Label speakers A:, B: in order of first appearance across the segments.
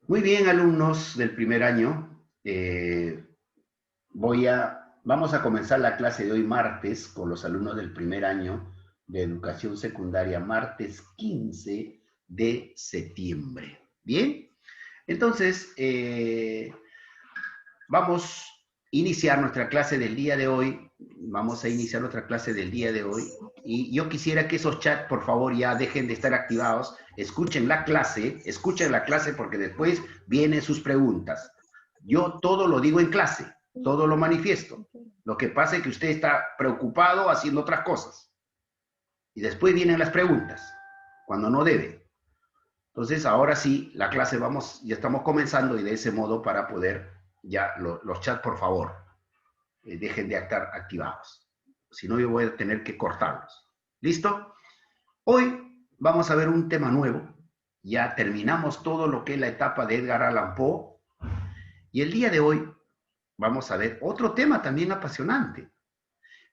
A: Muy bien, alumnos del primer año. Vamos a comenzar la clase de hoy martes con los alumnos del primer año de educación secundaria, martes 15 de septiembre. ¿Bien? Entonces, vamos a iniciar nuestra clase del día de hoy. Vamos a iniciar nuestra clase del día de hoy. Y yo quisiera que esos chats, por favor, ya dejen de estar activados. Escuchen la clase porque después vienen sus preguntas. Yo todo lo digo en clase, todo lo manifiesto. Lo que pasa es que usted está preocupado haciendo otras cosas. Y después vienen las preguntas, cuando no debe. Entonces, ahora sí, la clase ya estamos comenzando y de ese modo para poder los chats, por favor, dejen de estar activados. Si no, yo voy a tener que cortarlos. ¿Listo? Hoy vamos a ver un tema nuevo. Ya terminamos todo lo que es la etapa de Edgar Allan Poe. Y el día de hoy vamos a ver otro tema también apasionante.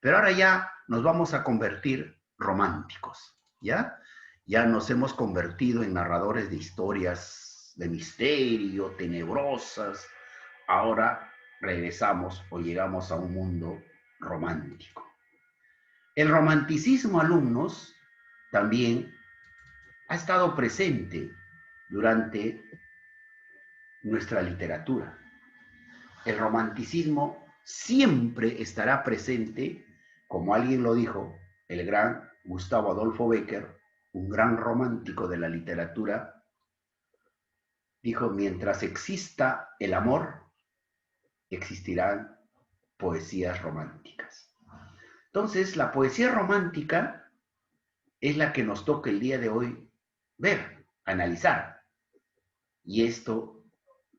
A: Pero ahora ya nos vamos a convertir románticos. ¿Ya? Ya nos hemos convertido en narradores de historias de misterio, tenebrosas. Ahora regresamos o llegamos a un mundo romántico. El romanticismo, alumnos, también ha estado presente durante nuestra literatura. El romanticismo siempre estará presente, como alguien lo dijo, el gran Gustavo Adolfo Bécquer, un gran romántico de la literatura, dijo, mientras exista el amor, existirán poesías románticas. Entonces, la poesía romántica es la que nos toca el día de hoy ver, analizar. Y esto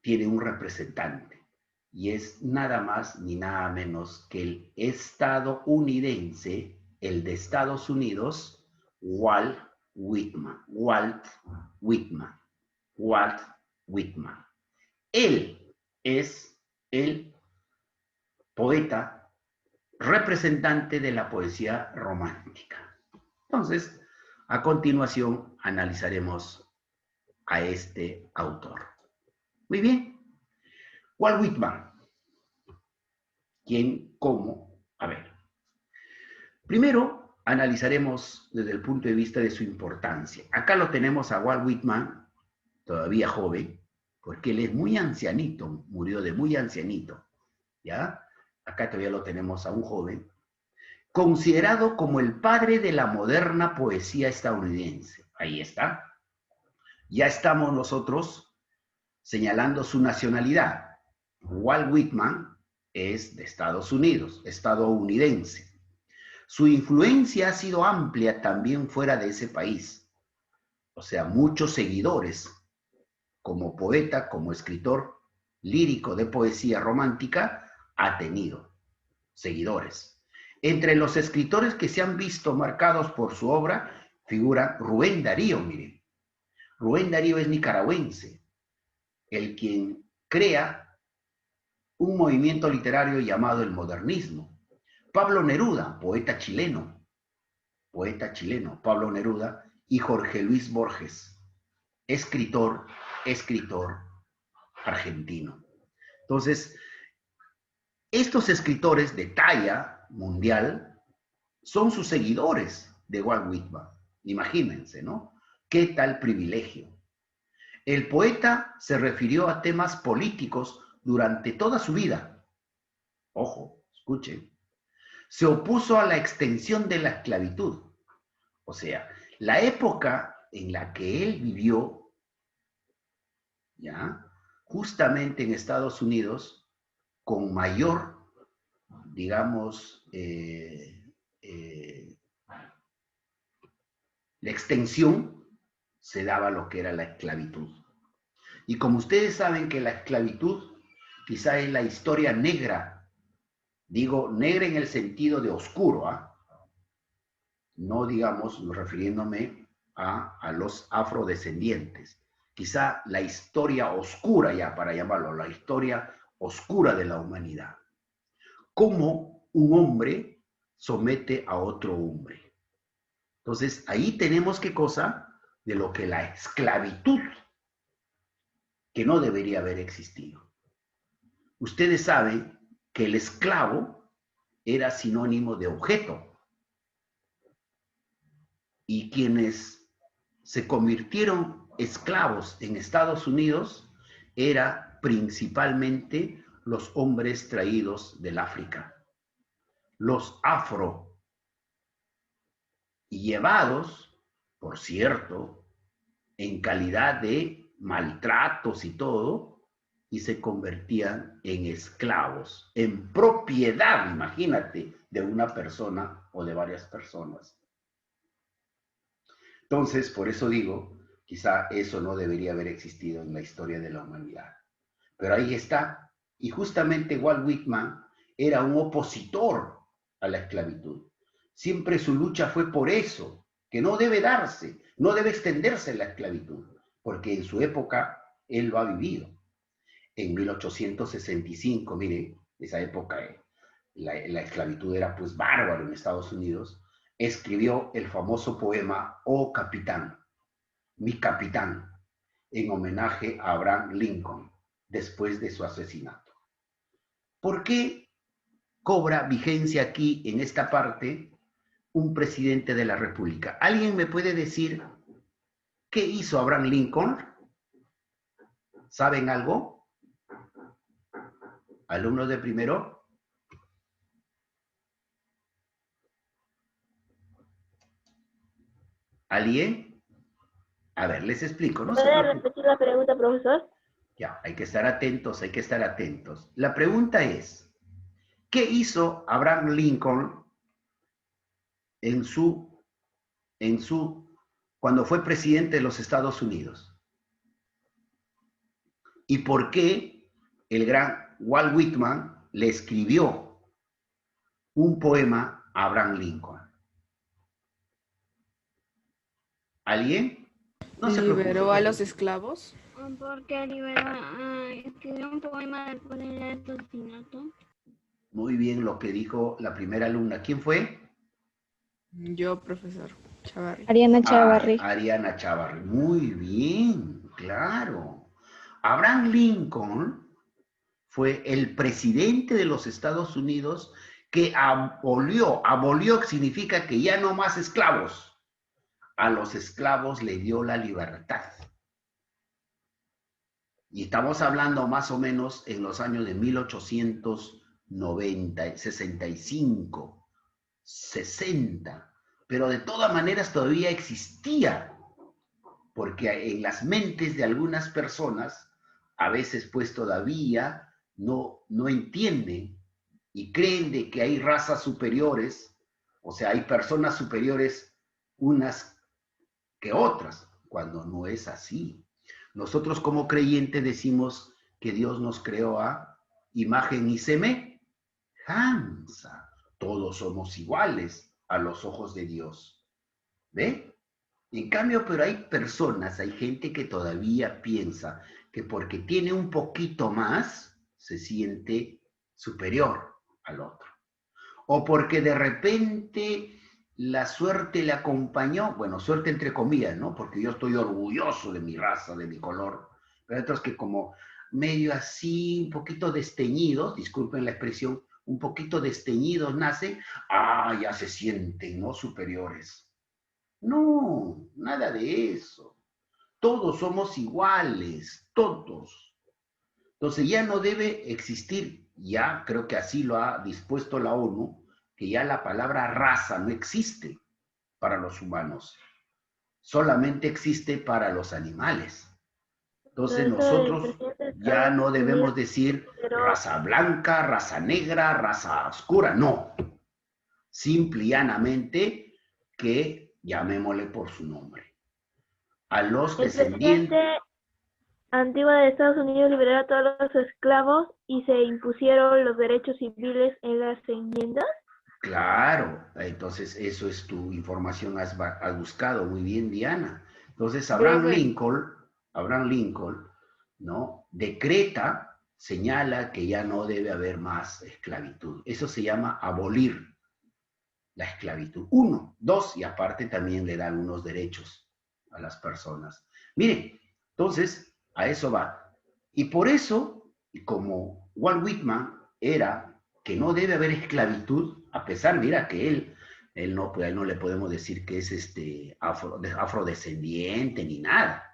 A: tiene un representante, y es nada más ni nada menos que el estadounidense, el de Estados Unidos, Walt Whitman. Walt Whitman. Walt Whitman. Él es el poeta representante de la poesía romántica. Entonces, a continuación analizaremos a este autor. Muy bien. Walt Whitman. ¿Quién? ¿Cómo? A ver. Primero, analizaremos desde el punto de vista de su importancia. Acá lo tenemos a Walt Whitman, todavía joven, porque él es muy ancianito, murió de muy ancianito. ¿Ya? Acá todavía lo tenemos a un joven, considerado como el padre de la moderna poesía estadounidense. Ahí está. Ya estamos nosotros señalando su nacionalidad. Walt Whitman es de Estados Unidos, estadounidense. Su influencia ha sido amplia también fuera de ese país. O sea, muchos seguidores como poeta, como escritor lírico de poesía romántica, ha tenido seguidores. Entre los escritores que se han visto marcados por su obra figura Rubén Darío, miren. Rubén Darío es nicaragüense, el quien crea un movimiento literario llamado el modernismo. Pablo Neruda, poeta chileno, Pablo Neruda, y Jorge Luis Borges, escritor argentino. Entonces, estos escritores de talla mundial son sus seguidores de Walt Whitman. Imagínense, ¿no? ¿Qué tal privilegio? El poeta se refirió a temas políticos durante toda su vida. Ojo, escuchen. Se opuso a la extensión de la esclavitud. O sea, la época en la que él vivió, ¿ya? Justamente en Estados Unidos, con mayor, digamos, la extensión, se daba lo que era la esclavitud. Y como ustedes saben que la esclavitud quizá es la historia negra, digo negra en el sentido de oscuro, no digamos refiriéndome a los afrodescendientes, quizá la historia oscura ya para llamarlo, la historia oscura de la humanidad. Cómo un hombre somete a otro hombre. Entonces, ahí tenemos qué cosa de lo que la esclavitud, que no debería haber existido. Ustedes saben que el esclavo era sinónimo de objeto. Y quienes se convirtieron esclavos en Estados Unidos era principalmente los hombres traídos del África, los afro, y llevados, por cierto, en calidad de maltratos y todo, y se convertían en esclavos, en propiedad, imagínate, de una persona o de varias personas. Entonces, por eso digo, quizá eso no debería haber existido en la historia de la humanidad. Pero ahí está. Y justamente Walt Whitman era un opositor a la esclavitud. Siempre su lucha fue por eso, que no debe darse, no debe extenderse la esclavitud, porque en su época él lo ha vivido. En 1865, mire, esa época la esclavitud era pues bárbaro en Estados Unidos, escribió el famoso poema Oh Capitán, mi capitán, en homenaje a Abraham Lincoln, después de su asesinato. ¿Por qué cobra vigencia aquí, en esta parte, un presidente de la República? ¿Alguien me puede decir qué hizo Abraham Lincoln? ¿Saben algo? ¿Alumnos de primero? ¿Alguien? A ver, les explico, no se
B: ¿Puede
A: preocupen.
B: repetir la pregunta, profesor?
A: Ya, hay que estar atentos, hay que estar atentos. La pregunta es, ¿qué hizo Abraham Lincoln cuando fue presidente de los Estados Unidos? ¿Y por qué el gran Walt Whitman le escribió un poema a Abraham Lincoln? ¿Alguien? No se preocupe.
C: ¿Liberó a los esclavos?
B: Porque escribió un poema después del asesinato.
A: Muy bien lo que dijo la primera alumna. ¿Quién fue?
C: Yo, profesor Chavarri.
D: Ariana Chavarri.
A: Ariana Chavarri. Muy bien, claro. Abraham Lincoln fue el presidente de los Estados Unidos que abolió significa que ya no más esclavos. A los esclavos le dio la libertad. Y estamos hablando más o menos en los años de 1890, 65, 60. Pero de todas maneras todavía existía, porque en las mentes de algunas personas, a veces pues todavía no entienden y creen de que hay razas superiores, o sea, hay personas superiores unas que otras, cuando no es así. Nosotros como creyentes decimos que Dios nos creó a imagen y semejanza. Todos somos iguales a los ojos de Dios. ¿Ve? En cambio, pero hay personas, hay gente que todavía piensa que porque tiene un poquito más, se siente superior al otro. O porque de repente la suerte le acompañó, bueno, suerte entre comillas, ¿no? Porque yo estoy orgulloso de mi raza, de mi color. Pero hay otros que como medio así, un poquito desteñidos, disculpen la expresión, un poquito desteñidos nacen, ya se sienten, ¿no? Superiores. No, nada de eso. Todos somos iguales, todos. Entonces ya no debe existir, ya creo que así lo ha dispuesto la ONU, que ya la palabra raza no existe para los humanos, solamente existe para los animales. Entonces nosotros ya no debemos decir raza blanca, raza negra, raza oscura, no. Simple y llanamente que llamémosle por su nombre. A los descendientes...
B: Antigua de Estados Unidos liberó a todos los esclavos y se impusieron los derechos civiles en las enmiendas.
A: Claro, entonces eso es tu información, has buscado muy bien, Diana. Entonces Abraham Lincoln, ¿no? Decreta, señala que ya no debe haber más esclavitud. Eso se llama abolir la esclavitud. 1, 2, y aparte también le da algunos derechos a las personas. Miren, entonces, a eso va. Y por eso, y como Walt Whitman era que no debe haber esclavitud, a pesar, mira, que él no, pues a él no le podemos decir que es afrodescendiente ni nada.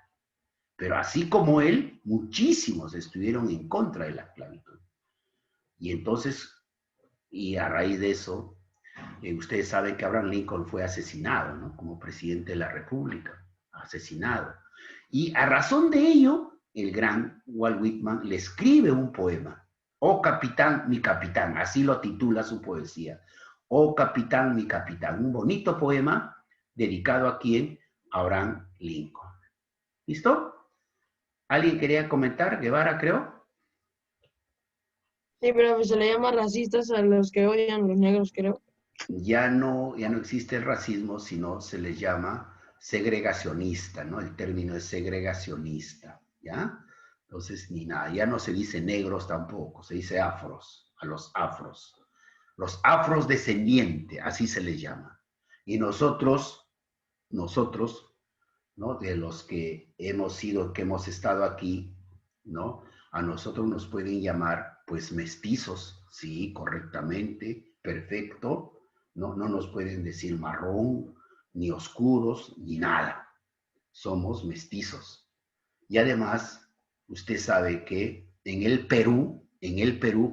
A: Pero así como él, muchísimos estuvieron en contra de la esclavitud. Y entonces, y a raíz de eso, ustedes saben que Abraham Lincoln fue asesinado, ¿no? Como presidente de la República, asesinado. Y a razón de ello, el gran Walt Whitman le escribe un poema. Oh capitán, mi capitán, así lo titula su poesía. Oh capitán, mi capitán. Un bonito poema dedicado a quién? A Abraham Lincoln. ¿Listo? ¿Alguien quería comentar? Guevara, creo.
D: Sí, pero se le llama racistas a los que odian a los negros, creo.
A: Ya no existe el racismo, sino se les llama segregacionista, ¿no? El término es segregacionista, ¿ya? Entonces, ni nada, ya no se dice negros tampoco, se dice afros, a los afros descendientes, así se les llama. Y nosotros, ¿no? De los que hemos estado aquí, ¿no? A nosotros nos pueden llamar, pues, mestizos, sí, correctamente, perfecto, ¿no? No nos pueden decir marrón, ni oscuros, ni nada. Somos mestizos. Y además, usted sabe que en el Perú,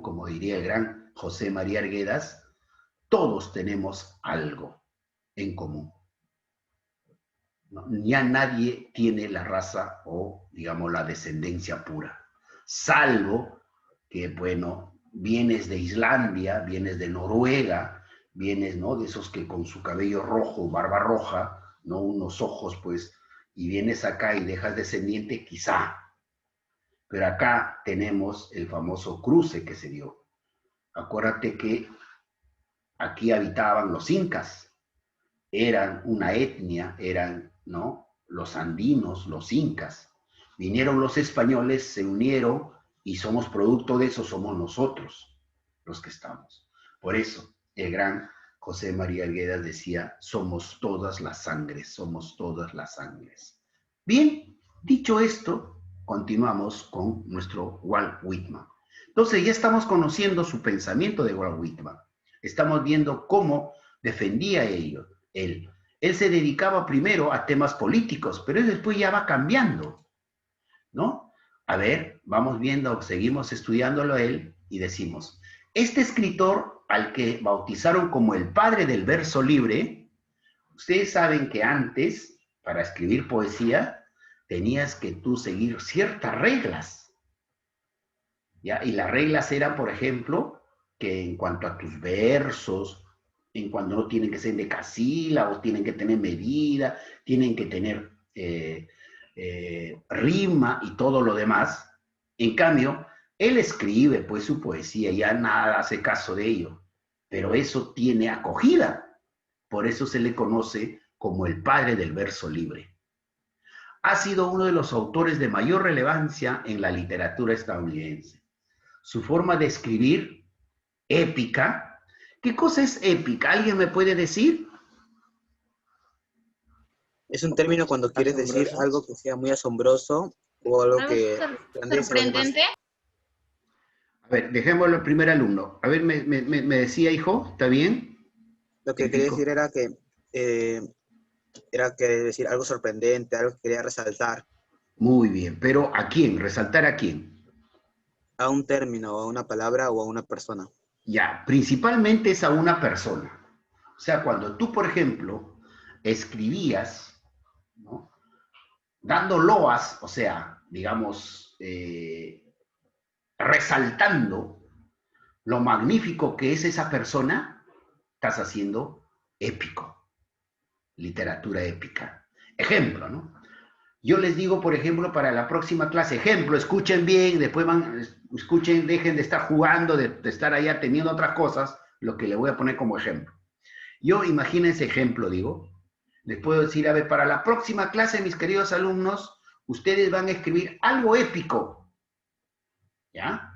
A: como diría el gran José María Arguedas, todos tenemos algo en común. ¿No? Ya nadie tiene la raza o, digamos, la descendencia pura, salvo que, bueno, vienes de Islandia, vienes de Noruega, vienes, ¿no? De esos que con su cabello rojo, barba roja, ¿no? Unos ojos, pues, y vienes acá y dejas descendiente, quizá. Pero acá tenemos el famoso cruce que se dio. Acuérdate que aquí habitaban los incas, eran una etnia, eran, ¿no? Los andinos, los incas. Vinieron los españoles, se unieron y somos producto de eso, somos nosotros los que estamos. Por eso el gran José María Arguedas decía, somos todas las sangres, somos todas las sangres. Bien, dicho esto, continuamos con nuestro Walt Whitman. Entonces ya estamos conociendo su pensamiento de Walt Whitman. Estamos viendo cómo defendía ello. Él se dedicaba primero a temas políticos, pero él después ya va cambiando, ¿no? A ver, vamos viendo, seguimos estudiándolo a él y decimos, este escritor al que bautizaron como el padre del verso libre, ustedes saben que antes, para escribir poesía, tenías que tú seguir ciertas reglas, ¿ya? Y las reglas eran, por ejemplo, que en cuanto a tus versos, en cuanto no tienen que ser decasílabos, tienen que tener medida, tienen que tener rima y todo lo demás. En cambio, él escribe pues su poesía, ya nada hace caso de ello, pero eso tiene acogida. Por eso se le conoce como el padre del verso libre. Ha sido uno de los autores de mayor relevancia en la literatura estadounidense. Su forma de escribir, épica. ¿Qué cosa es épica? ¿Alguien me puede decir?
E: Es un término cuando quieres decir algo que sea muy asombroso o algo que...
F: ¿Sorprendente?
A: A ver, dejémoslo al primer alumno. A ver, me decía, hijo, ¿está bien?
E: Lo que quería decir era que decir algo sorprendente, algo que quería resaltar.
A: Muy bien, pero ¿a quién? ¿Resaltar a quién?
E: A un término, a una palabra o a una persona.
A: Ya, principalmente es a una persona. O sea, cuando tú, por ejemplo, escribías, ¿no? Dando loas, o sea, digamos, resaltando lo magnífico que es esa persona, estás haciendo épico, literatura épica. Ejemplo, ¿no? Yo les digo, por ejemplo, para la próxima clase, ejemplo, escuchen bien, después escuchen, dejen de estar jugando, de estar allá teniendo otras cosas, lo que le voy a poner como ejemplo. Yo, imagínense ejemplo, digo, les puedo decir, a ver, para la próxima clase, mis queridos alumnos, ustedes van a escribir algo épico, ¿ya?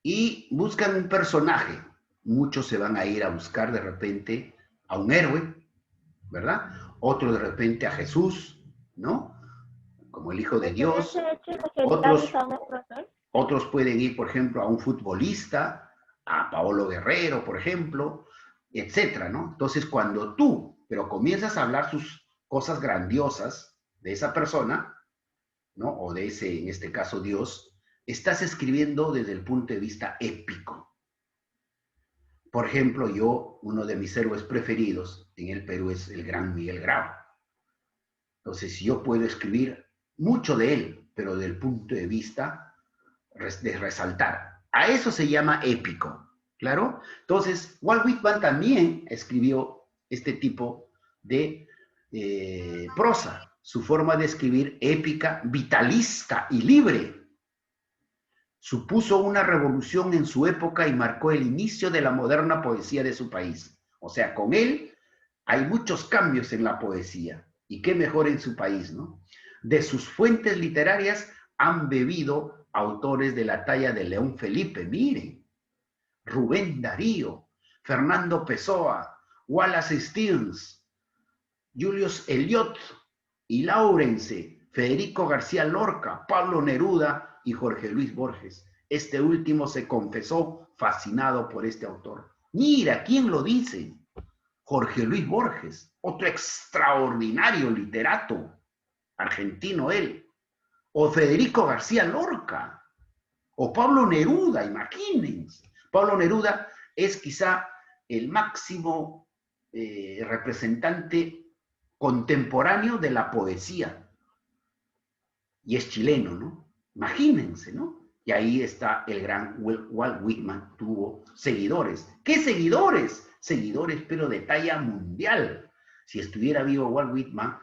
A: Y buscan un personaje. Muchos se van a ir a buscar de repente a un héroe, ¿verdad? Otros de repente a Jesús, ¿no? como el Hijo de Dios.
B: ¿Ese hecho
A: Otros,
B: vegetales a un profesor?
A: otros pueden ir, por ejemplo, a un futbolista, a Paolo Guerrero, por ejemplo, etcétera, ¿no? Entonces, cuando tú, pero comienzas a hablar sus cosas grandiosas de esa persona, ¿no? O de ese, en este caso, Dios, estás escribiendo desde el punto de vista épico. Por ejemplo, yo, uno de mis héroes preferidos en el Perú es el gran Miguel Grau. Entonces, yo puedo escribir mucho de él, pero desde el punto de vista de resaltar. A eso se llama épico, ¿claro? Entonces, Walt Whitman también escribió este tipo de prosa. Su forma de escribir épica, vitalista y libre. Supuso una revolución en su época y marcó el inicio de la moderna poesía de su país. O sea, con él hay muchos cambios en la poesía. Y qué mejor en su país, ¿no? De sus fuentes literarias han bebido autores de la talla de León Felipe, miren, Rubén Darío, Fernando Pessoa, Wallace Stevens, Julius Eliot y Laurence, Federico García Lorca, Pablo Neruda y Jorge Luis Borges. Este último se confesó fascinado por este autor. Mira, ¿quién lo dice? Jorge Luis Borges, otro extraordinario literato, argentino él. O Federico García Lorca, o Pablo Neruda, imagínense. Pablo Neruda es quizá el máximo representante contemporáneo de la poesía. Y es chileno, ¿no? Imagínense, ¿no? Y ahí está el gran Walt Whitman, tuvo seguidores. ¿Qué seguidores? Seguidores, pero de talla mundial. Si estuviera vivo Walt Whitman,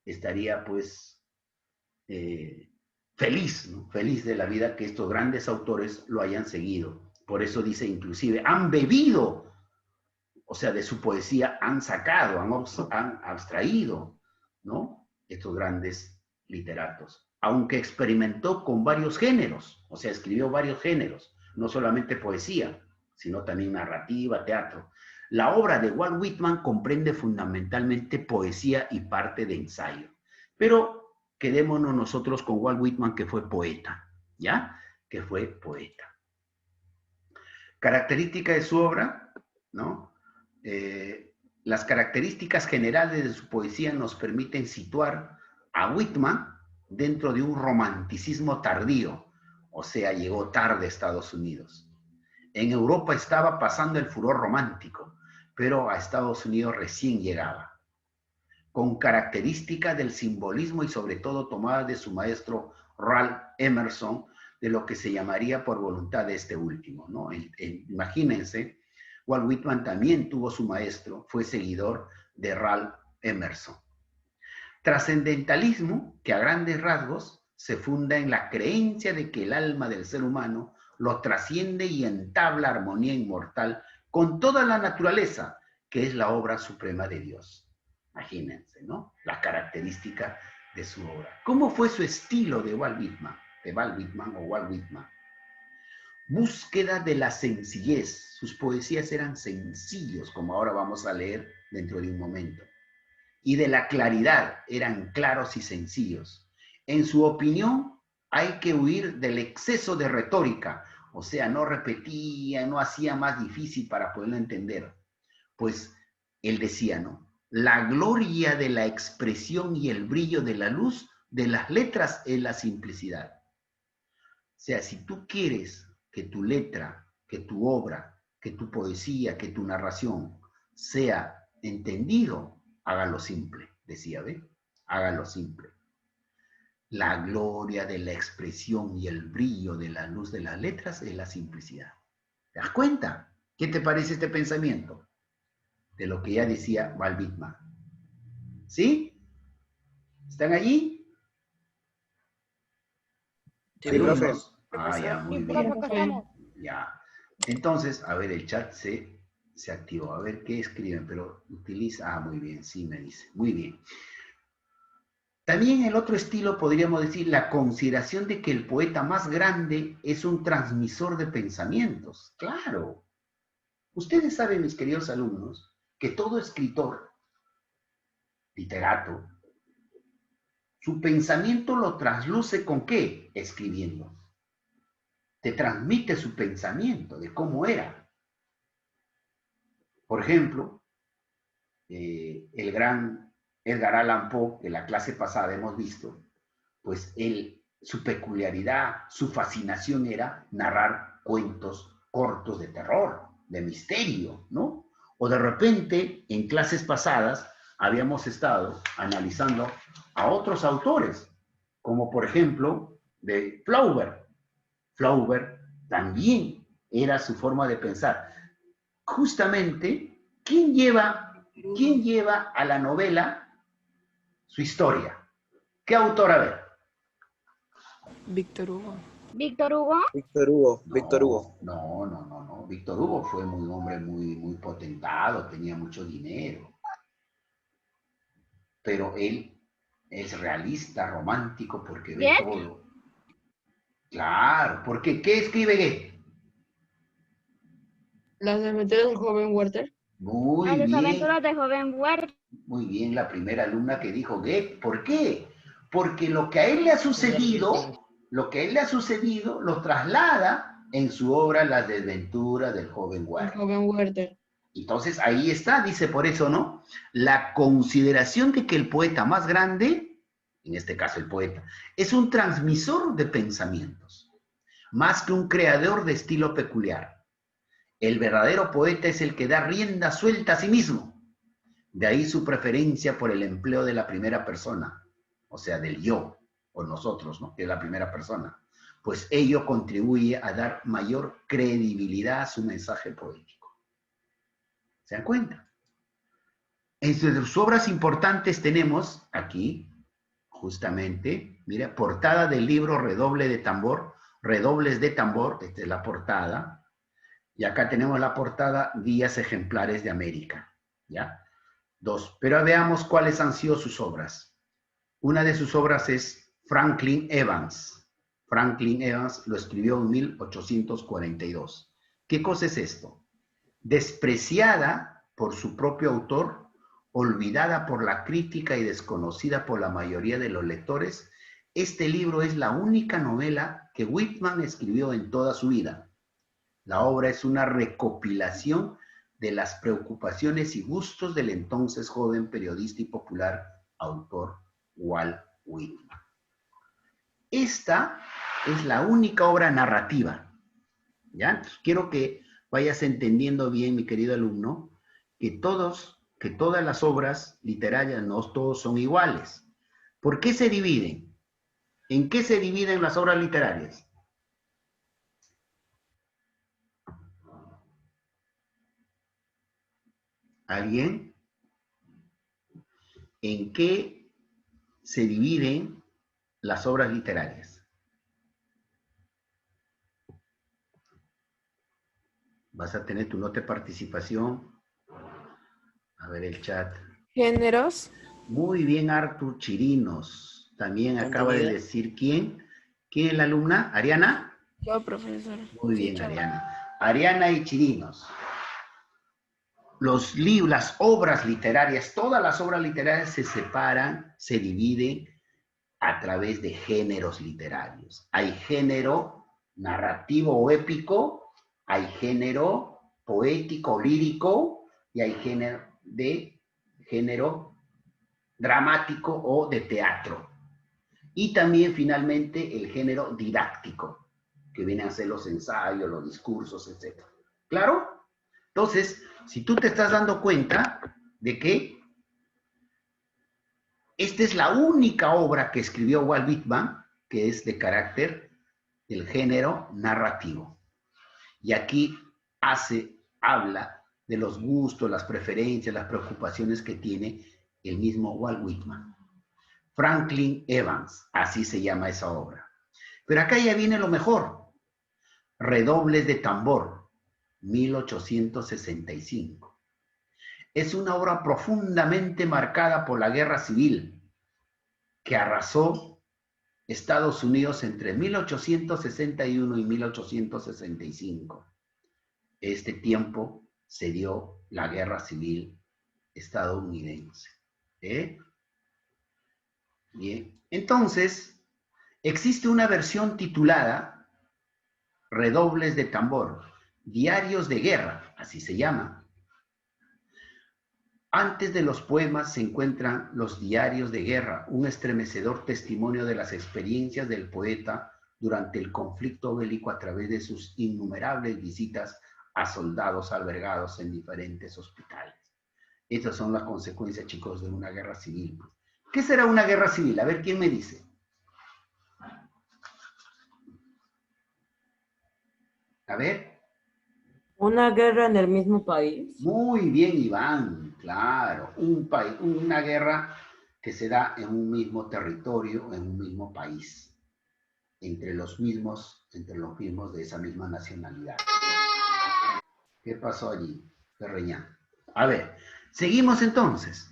A: estaría pues feliz, ¿no? Feliz de la vida que estos grandes autores lo hayan seguido. Por eso dice inclusive, han bebido, o sea, de su poesía han sacado, han abstraído, ¿no? Estos grandes literatos. Aunque experimentó con varios géneros, o sea, escribió varios géneros, no solamente poesía, sino también narrativa, teatro. La obra de Walt Whitman comprende fundamentalmente poesía y parte de ensayo. Pero quedémonos nosotros con Walt Whitman, que fue poeta, ¿ya? Que fue poeta. Característica de su obra, ¿no? Las características generales de su poesía nos permiten situar a Whitman dentro de un romanticismo tardío, o sea, llegó tarde a Estados Unidos. En Europa estaba pasando el furor romántico, pero a Estados Unidos recién llegaba, con características del simbolismo y sobre todo tomadas de su maestro Ralph Emerson, de lo que se llamaría por voluntad de este último, ¿no? Imagínense, Walt Whitman también tuvo su maestro, fue seguidor de Ralph Emerson. Trascendentalismo que a grandes rasgos se funda en la creencia de que el alma del ser humano lo trasciende y entabla armonía inmortal con toda la naturaleza, que es la obra suprema de Dios. Imagínense, ¿no? La característica de su obra. ¿Cómo fue su estilo de Walt Whitman? De Walt Whitman o Walt Whitman. Búsqueda de la sencillez. Sus poesías eran sencillos, como ahora vamos a leer dentro de un momento. Y de la claridad, eran claros y sencillos. En su opinión, hay que huir del exceso de retórica, o sea, no repetía, no hacía más difícil para poderlo entender. Pues él decía, ¿no? La gloria de la expresión y el brillo de la luz de las letras es la simplicidad. O sea, si tú quieres que tu letra, que tu obra, que tu poesía, que tu narración sea entendido, hágalo simple, decía, ¿ve? Hágalo simple. La gloria de la expresión y el brillo de la luz de las letras es la simplicidad. ¿Te das cuenta? ¿Qué te parece este pensamiento? De lo que ya decía Walt Whitman. ¿Sí? ¿Están allí?
E: Sí, profe.
A: Ah, ya, muy bien. Ya. Entonces, a ver, el chat se activó. A ver qué escriben, pero utiliza... Ah, muy bien, sí me dice. Muy bien. También el otro estilo podríamos decir la consideración de que el poeta más grande es un transmisor de pensamientos. Claro. Ustedes saben, mis queridos alumnos, que todo escritor, literato, Su pensamiento lo trasluce ¿con qué? Escribiendo. Te transmite su pensamiento de cómo era. Por ejemplo, el gran Edgar Allan Poe, que la clase pasada hemos visto, pues su peculiaridad, su fascinación era narrar cuentos cortos de terror, de misterio, ¿no? O de repente, en clases pasadas, habíamos estado analizando a otros autores, como por ejemplo de Flaubert. Flaubert también era su forma de pensar. Justamente, ¿quién lleva a la novela su historia? ¿Qué autor? A ver.
C: Víctor Hugo.
B: Víctor Hugo.
E: Víctor Hugo,
A: No,
E: Víctor Hugo.
A: no. Víctor Hugo fue un hombre muy potentado, tenía mucho dinero. Pero él es realista, romántico, porque ve
B: ¿Goethe?
A: todo. Claro, porque ¿qué escribe Goethe?
D: Las aventuras del joven Werther.
A: Muy
B: Las
A: bien,
B: aventuras de joven Werther.
A: muy bien, la primera alumna que dijo Goethe. ¿Por qué? Porque lo que a él le ha sucedido, lo traslada en su obra Las desventuras del joven
D: El
A: Werther.
D: joven Werther.
A: Entonces ahí está, dice por eso, ¿no? La consideración de que el poeta más grande, en este caso el poeta, es un transmisor de pensamientos, más que un creador de estilo peculiar. El verdadero poeta es el que da rienda suelta a sí mismo. De ahí su preferencia por el empleo de la primera persona, o sea, del yo, o nosotros, ¿no? Que es la primera persona. Pues ello contribuye a dar mayor credibilidad a su mensaje poético. ¿Se dan cuenta? Entre sus obras importantes tenemos aquí, justamente, mira, portada del libro Redobles de Tambor, esta es la portada, y acá tenemos la portada Guías Ejemplares de América, ¿ya? 2. Pero veamos cuáles han sido sus obras. Una de sus obras es Franklin Evans. Franklin Evans lo escribió en 1842. ¿Qué cosa es esto? Despreciada por su propio autor, olvidada por la crítica y desconocida por la mayoría de los lectores, este libro es la única novela que Whitman escribió en toda su vida. La obra es una recopilación de las preocupaciones y gustos del entonces joven periodista y popular autor Walt Whitman. Esta es la única obra narrativa, ¿ya? Entonces, quiero que vayas entendiendo bien, mi querido alumno, que todas las obras literarias no todos son iguales. ¿Por qué se dividen? ¿En qué se dividen las obras literarias? ¿Alguien? ¿En qué se dividen las obras literarias? Vas a tener tu nota de participación. A ver el chat.
C: Géneros.
A: Muy bien, Artur Chirinos. También acaba de decir quién. ¿Quién es la alumna? ¿Ariana?
C: Yo, profesor.
A: Muy
C: Sí,
A: bien,
C: chaval.
A: Ariana. Ariana y Chirinos. Los libros, las obras literarias, todas las obras literarias se separan, se dividen a través de géneros literarios. Hay género narrativo o épico, hay género poético, lírico, y hay género dramático o de teatro. Y también, finalmente, el género didáctico, que vienen a ser los ensayos, los discursos, etc. ¿Claro? Entonces, si tú te estás dando cuenta de que esta es la única obra que escribió Walt Whitman, que es de carácter del género narrativo. Y aquí habla de los gustos, las preferencias, las preocupaciones que tiene el mismo Walt Whitman. Franklin Evans, así se llama esa obra. Pero acá ya viene lo mejor. Redobles de Tambor, 1865. Es una obra profundamente marcada por la guerra civil que arrasó Estados Unidos entre 1861 y 1865. Este tiempo se dio la guerra civil estadounidense. Bien. Entonces, existe una versión titulada Redobles de tambor, Diarios de guerra, así se llama. Antes de los poemas se encuentran los diarios de guerra, un estremecedor testimonio de las experiencias del poeta durante el conflicto bélico a través de sus innumerables visitas a soldados albergados en diferentes hospitales. Estas son las consecuencias, chicos, de una guerra civil. ¿Qué será una guerra civil? A ver, ¿quién me dice? A ver.
D: ¿Una guerra en el mismo país?
A: Muy bien, Iván, claro. Una guerra que se da en un mismo territorio, en un mismo país, entre los mismos de esa misma nacionalidad. ¿Qué pasó allí, Ferreñán? A ver, seguimos entonces.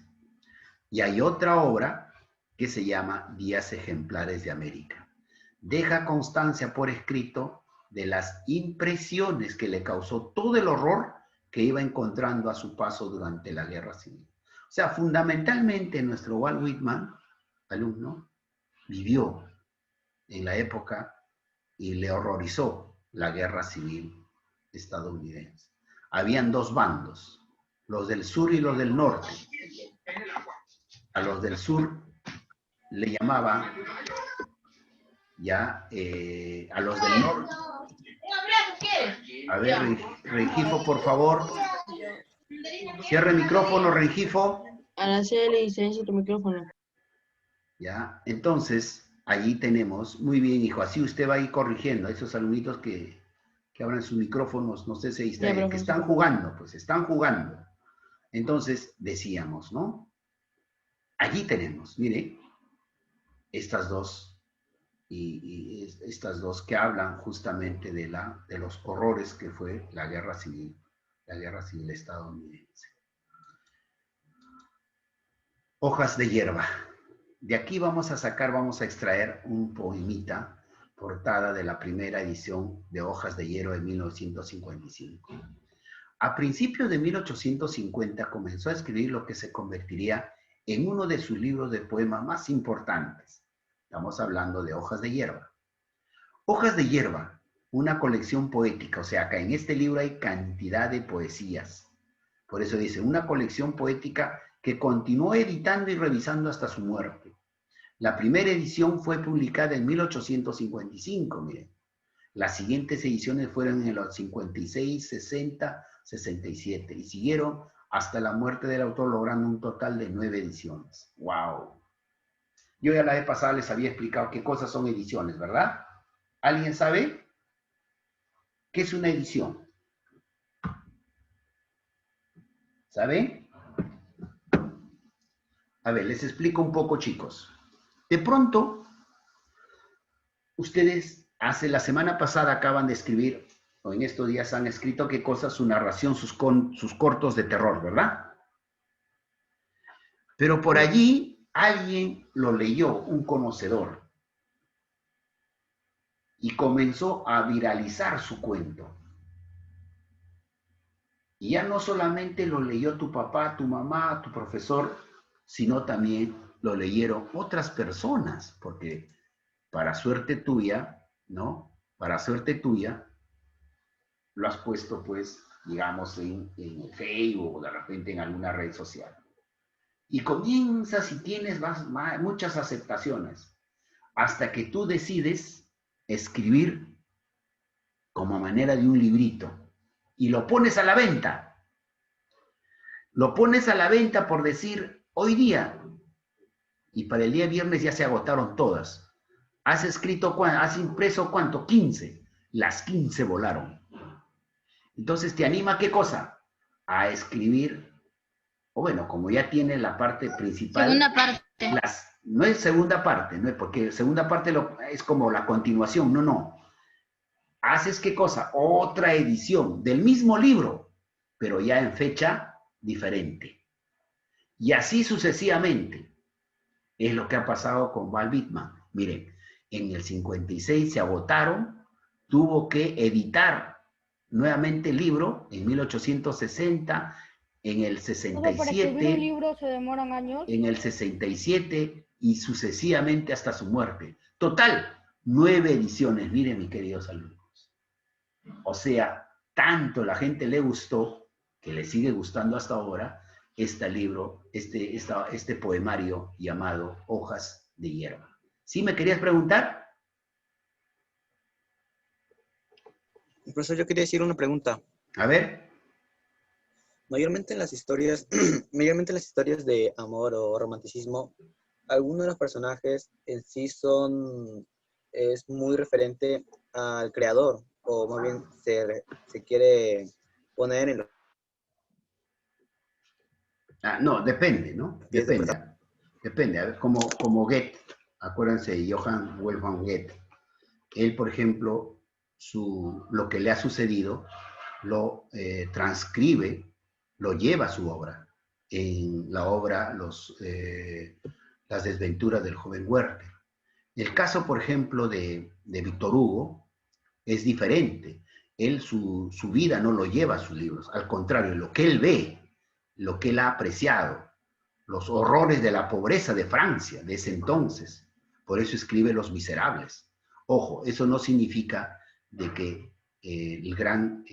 A: Y hay otra obra que se llama Días Ejemplares de América. Deja constancia por escrito de las impresiones que le causó todo el horror que iba encontrando a su paso durante la Guerra Civil. O sea, fundamentalmente nuestro Walt Whitman, alumno, vivió en la época y le horrorizó la Guerra Civil estadounidense. Habían dos bandos, los del sur y los del norte. A los del sur le llamaban ya a los del norte. A ver, Rengifo, por favor. Cierre el micrófono, Rengifo.
D: Araceli, silencia tu micrófono.
A: Ya, entonces, allí tenemos, muy bien, hijo, así usted va a ir corrigiendo a esos alumnitos que abran sus micrófonos, no sé si distraen, que están jugando, pues están jugando. Entonces, decíamos, ¿no? Allí tenemos, mire, estas dos que hablan justamente de los horrores que fue la guerra civil estadounidense. Hojas de hierba. De aquí vamos a extraer un poemita, portada de la primera edición de Hojas de hierba de 1955. A principios de 1850 comenzó a escribir lo que se convertiría en uno de sus libros de poemas más importantes. Estamos hablando de Hojas de hierba. Hojas de hierba, una colección poética, o sea, acá en este libro hay cantidad de poesías. Por eso dice, una colección poética que continuó editando y revisando hasta su muerte. La primera edición fue publicada en 1855, miren. Las siguientes ediciones fueron en los 56, 60, 67 y siguieron hasta la muerte del autor, logrando un total de 9 ediciones. ¡Wow! Yo ya la vez pasada les había explicado qué cosas son ediciones, ¿verdad? ¿Alguien sabe qué es una edición? ¿Saben? A ver, les explico un poco, chicos. De pronto, ustedes la semana pasada acaban de escribir, o en estos días han escrito qué cosas, su narración, sus cortos de terror, ¿verdad? Pero por allí alguien lo leyó, un conocedor, y comenzó a viralizar su cuento. Y ya no solamente lo leyó tu papá, tu mamá, tu profesor, sino también lo leyeron otras personas, porque para suerte tuya, ¿no? Para suerte tuya, lo has puesto, pues, digamos, en Facebook o de repente en alguna red social. Y comienzas y tienes muchas aceptaciones, hasta que tú decides escribir como manera de un librito y lo pones a la venta. Lo pones a la venta por decir, hoy día, y para el día viernes ya se agotaron todas. ¿Has impreso cuánto? 15. Las 15 volaron. Entonces te anima, ¿qué cosa? A escribir, o bueno, como ya tiene la parte principal.
F: Segunda parte.
A: No es segunda parte, no es porque segunda parte es como la continuación, no. Haces, ¿qué cosa? Otra edición del mismo libro, pero ya en fecha diferente. Y así sucesivamente. Es lo que ha pasado con Walt Whitman. Miren, en el 56 se agotaron, tuvo que editar nuevamente el libro en 1860, en el 67.
F: ¿Para escribir un libro se demoran años?
A: En el 67 y sucesivamente hasta su muerte. Total, 9 ediciones, miren mis queridos alumnos. O sea, tanto la gente le gustó, que le sigue gustando hasta ahora, este libro, este poemario llamado Hojas de Hierba. ¿Sí me querías preguntar?
E: Profesor, yo quería decir una pregunta.
A: A ver.
E: Mayormente en las historias, mayormente en las historias de amor o romanticismo, algunos de los personajes en sí es muy referente al creador, o más bien se quiere poner en los
A: No, depende, ¿no?
E: pies de
A: Depende. Depende. A ver, como Goethe, acuérdense de Johann Wolfgang Goethe. Él, por ejemplo, lo que le ha sucedido, lo transcribe, lo lleva a su obra. En la obra Las desventuras del joven Werther. El caso, por ejemplo, de Víctor Hugo es diferente. Él su vida no lo lleva a sus libros. Al contrario, lo que él ve, lo que él ha apreciado, los horrores de la pobreza de Francia de ese entonces. Por eso escribe Los Miserables. Ojo, eso no significa de que el gran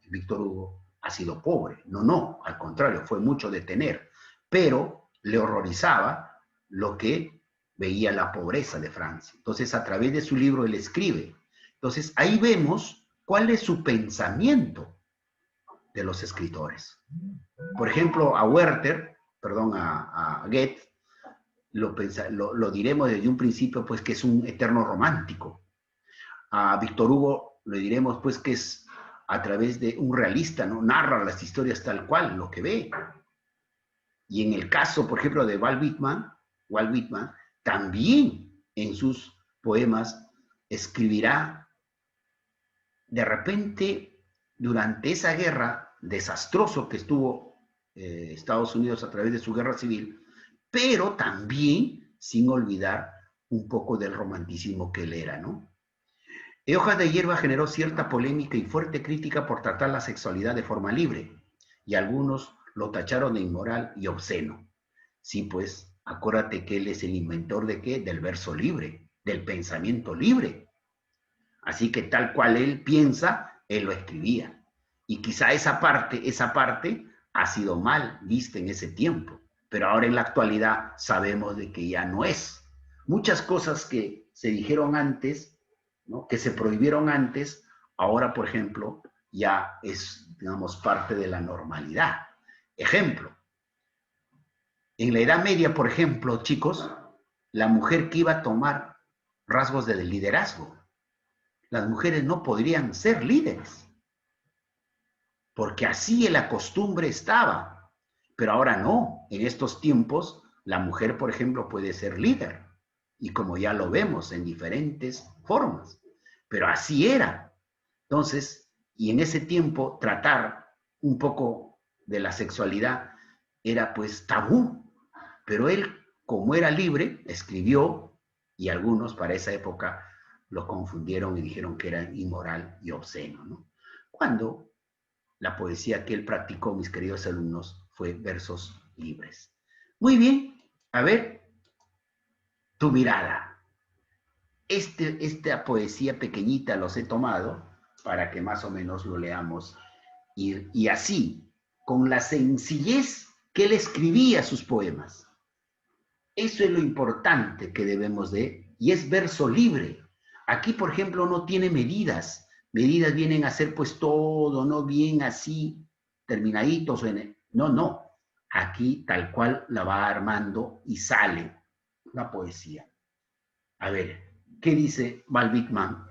A: Víctor Hugo ha sido pobre. No, no, al contrario, fue mucho de tener. Pero le horrorizaba lo que veía la pobreza de Francia. Entonces, a través de su libro, él escribe. Entonces, ahí vemos cuál es su pensamiento de los escritores. Por ejemplo, a Werther, perdón, a Goethe, lo diremos desde un principio, pues, que es un eterno romántico. A Víctor Hugo lo diremos, pues, que es a través de un realista, ¿no? Narra las historias tal cual, lo que ve. Y en el caso, por ejemplo, de Walt Whitman, también en sus poemas escribirá, de repente, durante esa guerra desastroso que estuvo Estados Unidos a través de su guerra civil, pero también sin olvidar un poco del romanticismo que él era, ¿no? Hojas de Hierba generó cierta polémica y fuerte crítica por tratar la sexualidad de forma libre, y algunos lo tacharon de inmoral y obsceno. Sí, pues, acuérdate que él es el inventor ¿de qué? Del verso libre, del pensamiento libre. Así que tal cual él piensa, él lo escribía. Y quizá esa parte ha sido mal vista en ese tiempo, pero ahora en la actualidad sabemos de que ya no es. Muchas cosas que se dijeron antes, ¿no? Que se prohibieron antes, ahora, por ejemplo, ya es, digamos, parte de la normalidad. Ejemplo, en la Edad Media, por ejemplo, chicos, la mujer que iba a tomar rasgos del liderazgo, las mujeres no podrían ser líderes, porque así la costumbre estaba, pero ahora no. En estos tiempos, la mujer, por ejemplo, puede ser líder, y como ya lo vemos en diferentes formas, pero así era. Entonces, y en ese tiempo, tratar un poco de la sexualidad era pues tabú, pero él, como era libre, escribió, y algunos para esa época lo confundieron y dijeron que era inmoral y obsceno, ¿no? Cuando la poesía que él practicó, mis queridos alumnos, fue versos libres. Muy bien, a ver, tu mirada. Esta poesía pequeñita los he tomado para que más o menos lo leamos. Y así, con la sencillez que él escribía sus poemas. Eso es lo importante que debemos de, y es verso libre. Aquí, por ejemplo, no tiene medidas. Medidas vienen a ser pues todo, no bien así, terminaditos. No, no. Aquí tal cual la va armando y sale la poesía. A ver, ¿qué dice Walt Whitman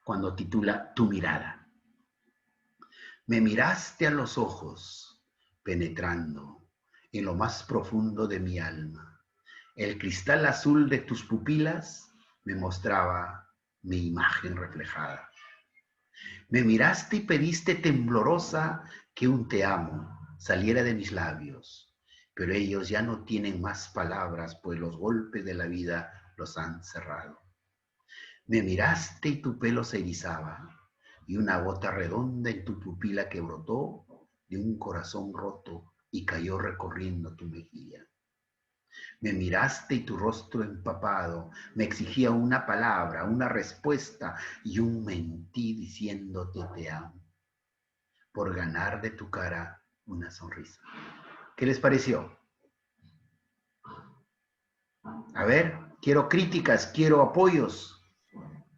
A: cuando titula Tu mirada? Me miraste a los ojos, penetrando en lo más profundo de mi alma. El cristal azul de tus pupilas me mostraba mi imagen reflejada. Me miraste y pediste temblorosa que un te amo saliera de mis labios, pero ellos ya no tienen más palabras, pues los golpes de la vida los han cerrado. Me miraste y tu pelo se erizaba, y una gota redonda en tu pupila que brotó de un corazón roto y cayó recorriendo tu mejilla. Me miraste y tu rostro empapado me exigía una palabra, una respuesta y un mentí diciéndote te amo, por ganar de tu cara una sonrisa. ¿Qué les pareció? A ver, quiero críticas, quiero apoyos.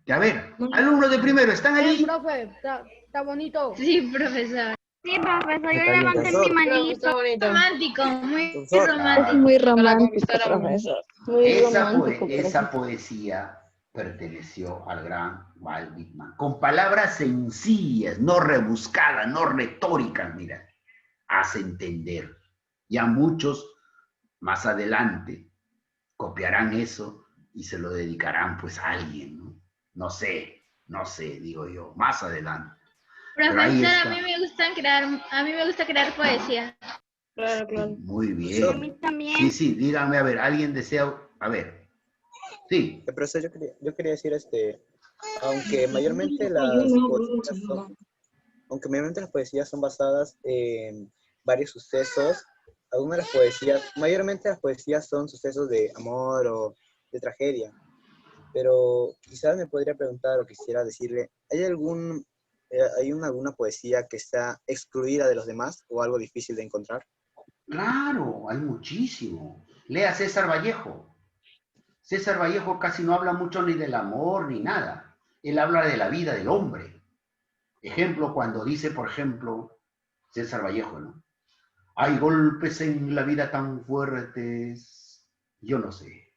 A: A ver, alumnos de primero, ¿están allí?
F: Profe, está bonito.
G: Sí, profesor.
H: Sí, profesor, yo
E: Está bien,
H: levanté
E: profesor.
H: mi manito.
D: Está bonito.
G: Romántico, muy
E: Profesor.
G: romántico.
B: Muy
D: Para
B: romántico,
D: conquistar a uno.
B: profesor. Muy romántico,
A: Esa
B: profesor.
A: poesía perteneció al gran Walt Whitman, con palabras sencillas, no rebuscadas, no retóricas, mira, hace entender. Ya muchos más adelante copiarán eso y se lo dedicarán pues a alguien, ¿no? No sé, digo yo, más adelante. Pero ahí
G: Profesor,
A: está.
G: a mí me gusta crear poesía.
D: Claro, claro.
A: Muy
H: A
A: bien.
H: mí también.
A: Sí, sí, díganme, a ver, ¿alguien desea? A ver. Sí.
E: Profesor, yo quería decir, aunque mayormente las poesías son basadas en varios sucesos, algunas de las poesías, mayormente las poesías son sucesos de amor o de tragedia. Pero quizás me podría preguntar o quisiera decirle, ¿hay alguna poesía que está excluida de los demás o algo difícil de encontrar?
A: Claro, hay muchísimo. Lea César Vallejo. César Vallejo casi no habla mucho ni del amor ni nada. Él habla de la vida del hombre. Ejemplo, cuando dice, por ejemplo, César Vallejo, ¿no? Hay golpes en la vida tan fuertes, yo no sé.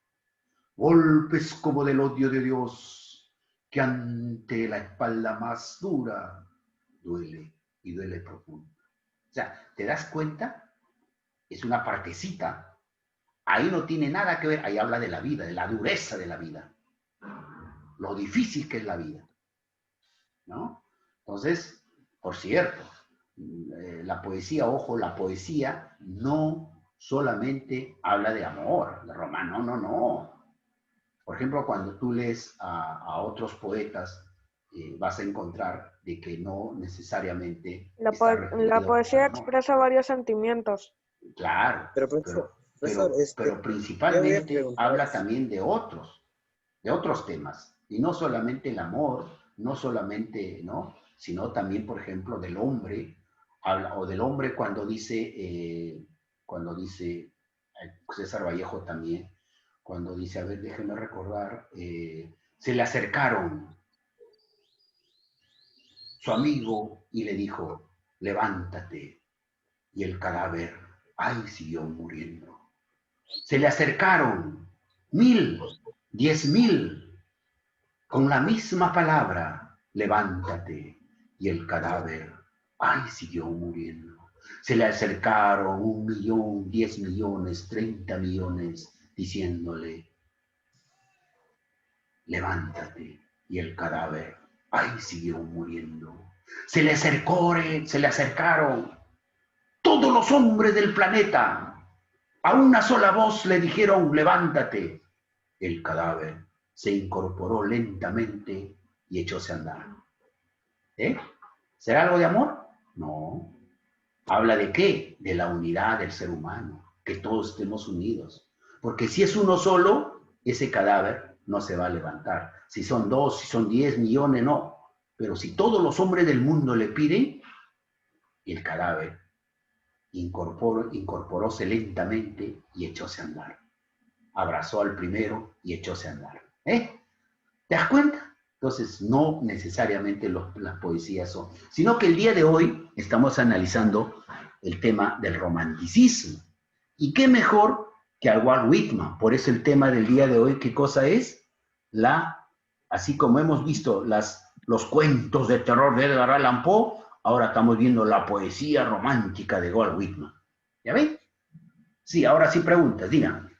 A: Golpes como del odio de Dios, que ante la espalda más dura duele y duele profundo. O sea, ¿te das cuenta? Es una partecita. Ahí no tiene nada que ver, ahí habla de la vida, de la dureza de la vida, lo difícil que es la vida, ¿no? Entonces, por cierto, la poesía, ojo, la poesía no solamente habla de amor, de romance, no. Por ejemplo, cuando tú lees a otros poetas, vas a encontrar de que no necesariamente
F: La
A: está
F: poesía
A: al amor.
F: expresa varios sentimientos.
A: Claro,
E: Pero, profesor, yo voy a
A: principalmente
E: preguntar-
A: habla también de otros temas, y no solamente el amor, no solamente, ¿no? Sino también, por ejemplo, del hombre, o del hombre cuando dice César Vallejo también, cuando dice, a ver, déjenme recordar, se le acercaron su amigo y le dijo, levántate, y el cadáver, ay, siguió muriendo. Se le acercaron 1000, 10.000, con la misma palabra, levántate, y el cadáver, ay, siguió muriendo. Se le acercaron 1.000.000, 10 millones, 30 millones, diciéndole, levántate, y el cadáver, ay, siguió muriendo. Se le acercaron todos los hombres del planeta. A una sola voz le dijeron, levántate. El cadáver se incorporó lentamente y echóse a andar. ¿Será algo de amor? No. ¿Habla de qué? De la unidad del ser humano, que todos estemos unidos. Porque si es uno solo, ese cadáver no se va a levantar. Si son 2, si son 10 millones, no. Pero si todos los hombres del mundo le piden, el cadáver incorporóse lentamente y echóse a andar. Abrazó al primero y echóse a andar. ¿Te das cuenta? Entonces, no necesariamente las poesías son, sino que el día de hoy estamos analizando el tema del romanticismo. ¿Y qué mejor que al Walt Whitman? Por eso el tema del día de hoy, ¿qué cosa es? Así como hemos visto los cuentos de terror de Edgar Allan Poe, ahora estamos viendo la poesía romántica de Walt Whitman. ¿Ya ven? Sí, ahora sí preguntas, díganme.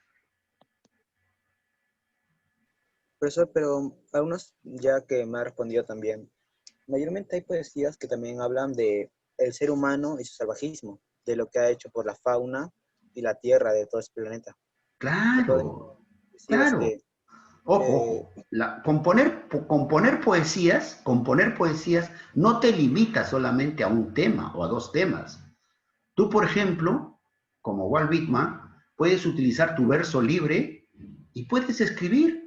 E: Profesor, pero algunos ya que me ha respondido también, mayormente hay poesías que también hablan de el ser humano y su salvajismo, de lo que ha hecho por la fauna y la tierra de todo este planeta.
A: Claro,
E: Decir,
A: claro. Ojo, componer poesías no te limita solamente a un tema o a dos temas. Tú, por ejemplo, como Walt Whitman, puedes utilizar tu verso libre y puedes escribir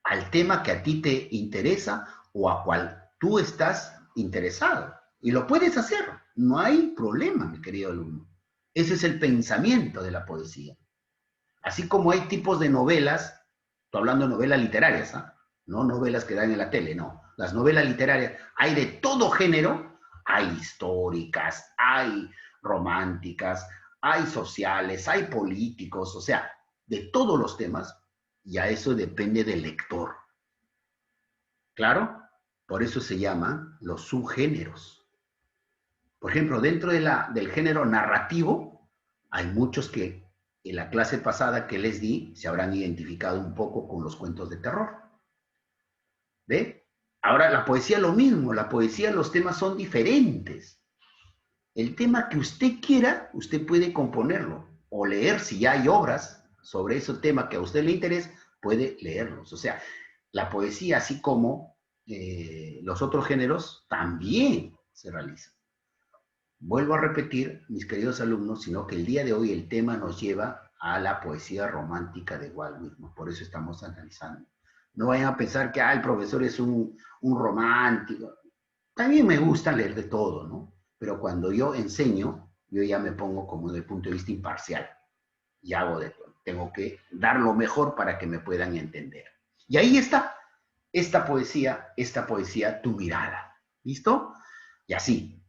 A: al tema que a ti te interesa o a cual tú estás interesado. Y lo puedes hacer, no hay problema, mi querido alumno. Ese es el pensamiento de la poesía. Así como hay tipos de novelas, estoy hablando de novelas literarias, ¿ah? No novelas que dan en la tele, no. Las novelas literarias, hay de todo género, hay históricas, hay románticas, hay sociales, hay políticos, o sea, de todos los temas, y a eso depende del lector. ¿Claro? Por eso se llaman los subgéneros. Por ejemplo, dentro del género narrativo, hay muchos que en la clase pasada que les di se habrán identificado un poco con los cuentos de terror. ¿Ve? Ahora, la poesía lo mismo, la poesía, los temas son diferentes. El tema que usted quiera, usted puede componerlo o leer, si ya hay obras sobre ese tema que a usted le interesa, puede leerlos. O sea, la poesía, así como los otros géneros, también se realiza. Vuelvo a repetir, mis queridos alumnos, sino que el día de hoy el tema nos lleva a la poesía romántica de Walt Whitman. Por eso estamos analizando. No vayan a pensar que el profesor es un romántico. También me gusta leer de todo, ¿no? Pero cuando yo enseño, yo ya me pongo como desde el punto de vista imparcial. Y hago de todo. Tengo que dar lo mejor para que me puedan entender. Y ahí está esta poesía, tu mirada. ¿Listo? Y así.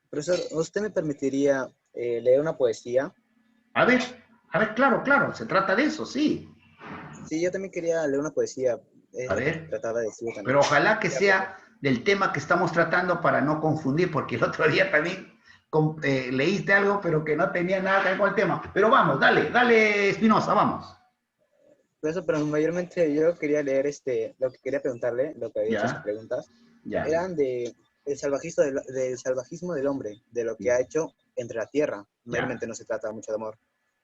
E: Profesor, ¿usted me permitiría leer una poesía?
A: A ver, claro, se trata de eso, sí.
E: Sí, yo también quería leer una poesía.
A: A ver,
E: Trataba de decir también.
A: pero ojalá que sea del tema que estamos tratando para no confundir, porque el otro día también leíste algo, pero que no tenía nada que ver con el tema. Pero vamos, dale, Espinosa, vamos.
E: Pero mayormente yo quería leer lo que quería preguntarle, lo que había hecho sus preguntas, eran del salvajismo del hombre, de lo que ha hecho entre la tierra. Mayormente no se trata mucho de amor.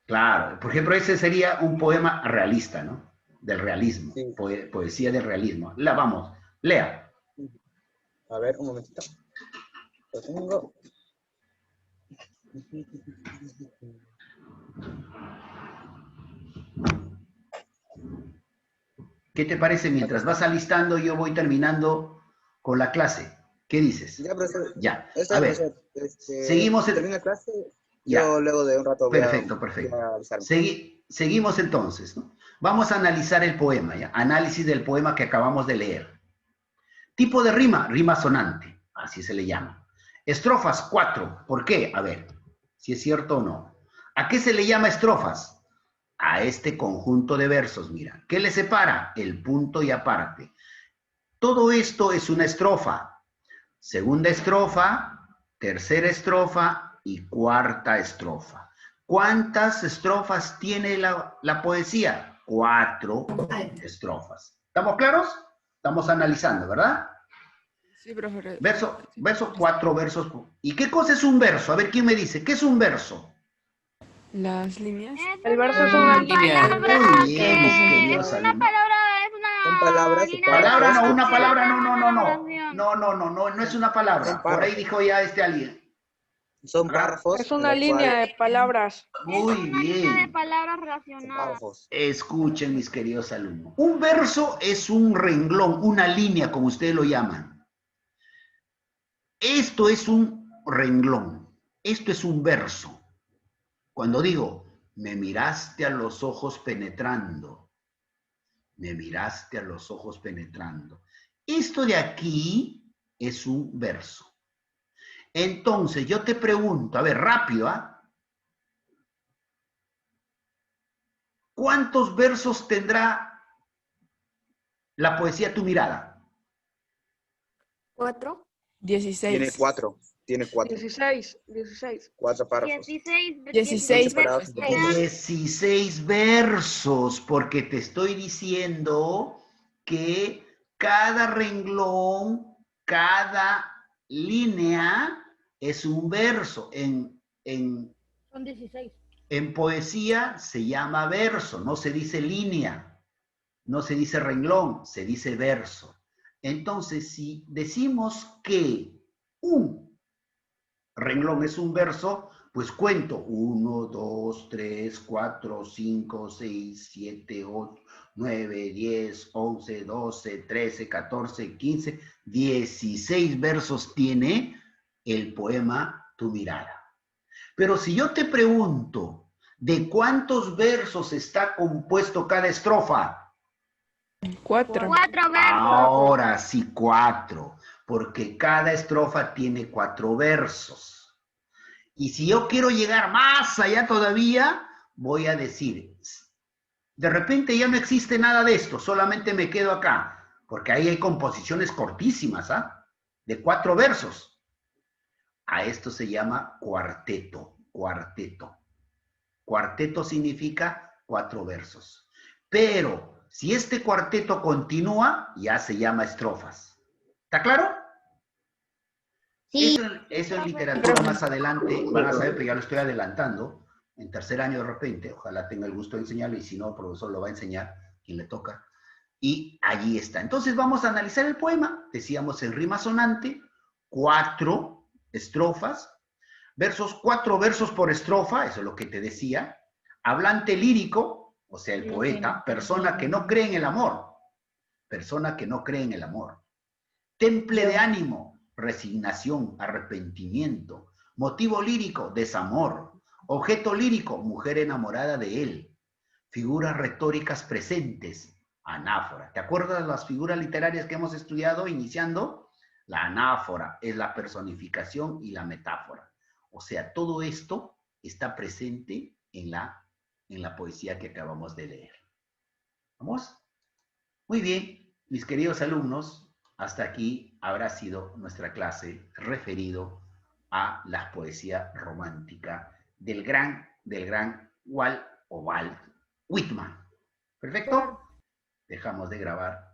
A: Claro, por ejemplo, ese sería un poema realista, ¿no? Del realismo,
E: Sí.
A: Poesía del realismo. Vamos, lea.
E: A ver, un momentito. Lo tengo.
A: ¿Qué te parece? Mientras vas alistando, yo voy terminando con la clase. ¿Qué dices?
E: Ya, profesor.
A: Ya, a ver. Seguimos.
E: Termina la clase, yo luego de un rato
A: Perfecto. Seguimos entonces, ¿no? Vamos a analizar el poema, ¿ya? Análisis del poema que acabamos de leer. Tipo de rima, rima sonante, así se le llama. Estrofas, 4. ¿Por qué? A ver, si es cierto o no. ¿A qué se le llama estrofas? A este conjunto de versos, mira. ¿Qué le separa? El punto y aparte. Todo esto es una estrofa. Segunda estrofa, tercera estrofa y cuarta estrofa. ¿Cuántas estrofas tiene la poesía? 4 estrofas. ¿Estamos claros? Estamos analizando, ¿verdad?
C: Sí, profesor.
A: Verso 4 versos. ¿Y qué cosa es un verso? A ver, ¿quién me dice? ¿Qué es un verso?
C: Las líneas.
F: El verso es una línea.
A: Muy bien, mis queridos alumnos.
E: Son palabras.
A: Palabra no, una palabra no es una palabra. Por ahí dijo ya alguien.
E: Son párrafos.
F: Es una línea de palabras.
A: Muy bien.
G: palabras relacionadas.
A: Escuchen, mis queridos alumnos. Un verso es un renglón, una línea, como ustedes lo llaman. Esto es un renglón. Esto es un verso. Cuando digo, me miraste a los ojos penetrando. Me miraste a los ojos penetrando. Esto de aquí es un verso. Entonces, yo te pregunto, a ver, rápido, ¿cuántos versos tendrá la poesía Tu Mirada?
F: 4.
C: 16.
E: Tiene 4.
F: 16.
E: 4 párrafos.
C: 16.
A: 16 versos, porque te estoy diciendo que cada renglón, cada línea es un verso.
G: Son 16.
A: En poesía se llama verso, no se dice línea, no se dice renglón, se dice verso. Entonces, si decimos que un renglón es un verso, Pues cuento 1, 2, 3, 4, 5, 6, 7, 8, 9, 10, 11, 12, 13, 14, 15, 16 versos tiene el poema Tu mirada. Pero si yo te pregunto, ¿de cuántos versos está compuesto cada estrofa?
C: 4.
G: 4 versos.
A: Ahora sí, 4, porque cada estrofa tiene 4 versos. Y si yo quiero llegar más allá todavía, voy a decir, de repente ya no existe nada de esto, solamente me quedo acá, porque ahí hay composiciones cortísimas, ¿ah? De 4 versos. A esto se llama cuarteto, cuarteto. Cuarteto significa 4 versos. Pero si este cuarteto continúa, ya se llama estrofas. ¿Está claro?
G: Sí.
A: Eso en literatura más adelante van a saber, pero ya lo estoy adelantando. En tercer año de repente, ojalá tenga el gusto de enseñarlo, y si no, el profesor lo va a enseñar, quien le toca. Y allí está. Entonces vamos a analizar el poema. Decíamos en rima sonante, 4 estrofas, versos, 4 versos por estrofa, eso es lo que te decía. Hablante lírico, o sea, el poeta, persona que no cree en el amor. Persona que no cree en el amor. Temple de ánimo, resignación, arrepentimiento. Motivo lírico, desamor. Objeto lírico, mujer enamorada de él. Figuras retóricas presentes, anáfora. ¿Te acuerdas de las figuras literarias que hemos estudiado iniciando? La anáfora es la personificación y la metáfora. O sea, todo esto está presente en la poesía que acabamos de leer. ¿Vamos? Muy bien, mis queridos alumnos, hasta aquí habrá sido nuestra clase referido a la poesía romántica del gran Walt Whitman. ¿Perfecto? Dejamos de grabar.